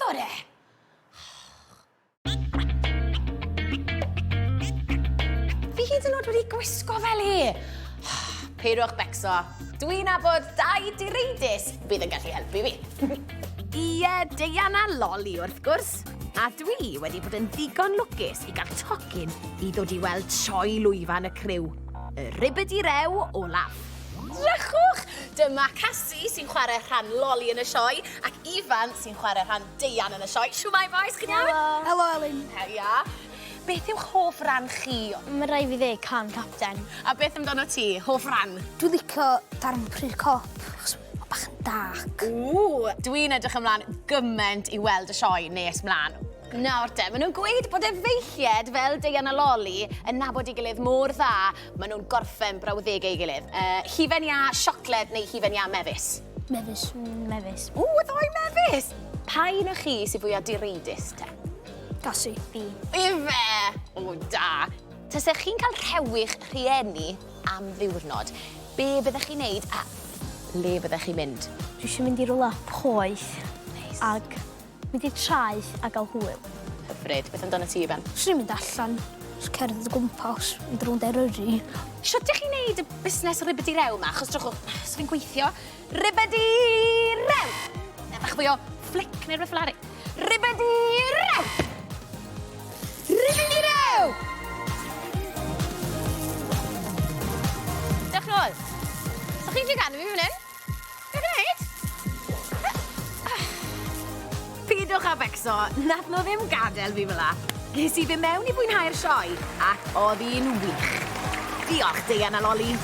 o de. Fi hyd yn oed wedi gwisgo fel hi. Peidwch becso. Dwi'n abod 2 direidus bydd yn gallu helpu fi. Ie, Deian a Loli wrth gwrs. A dwi wedi bod yn ddigon lwcus i gael tocyn i ddod i weld sioe llwyfan y criw. Ribidirew Olaf. Drychwch! Dyma Cassie sy'n chwarae rhan Loli yn y sioe ac Ifan sy'n chwarae rhan Deian yn y sioe. Shwmai boys, chi'n iawn? Helo, Elin. Heia. Beth yw hoff ran chi? Mae rai fi ddeg can capten. A beth amdano ti? Hoff ran? Dwi'n licio darn pryr cop, achos mae bach yn dark. Dwi'n edrych ymlaen gymaint i weld y sioe nes mlaen. Nawr te, maen nhw'n gweud bod efeilliad fel Deian a Loli yn nabod ei gilydd mor dda, maen nhw'n gorffen brawddegau ei gilydd. Hufen ia siocled neu hufen ia mefus? Mefus. Ddoi mefus! Pa un o chi sy'n fwy o direidus te? Gasu. Fi. Ife! O, da! Tasech chi'n cael rhewych rhieni am ddiwrnod, be byddech chi'n neud a le byddech chi'n mynd? Dwi eisiau mynd i rola poeth. Ag mynd i traeth a gael hwyl. Hyfryd, beth amdano ti, Ben? Swn i'n mynd allan, cerdded o gwmpas, mynd rownd Eryri. Sut ydych chi'n neud y busnes Ribidirew yma? Achos drwchwch, os fi'n gweithio. Ribidirew! Bach fwy o flic neu rhywbeth fel arall. Ribidirew! Ribidirew! Dewch nôl. So chi'n siarad fi fan hyn? Beth yn neud? Pidwch a becso, nath nhw ddim gadael fi fel la. Ges i fy mewn i fwynhau'r sioe, ac oedd hi'n wych. Diolch, Deian a Loli.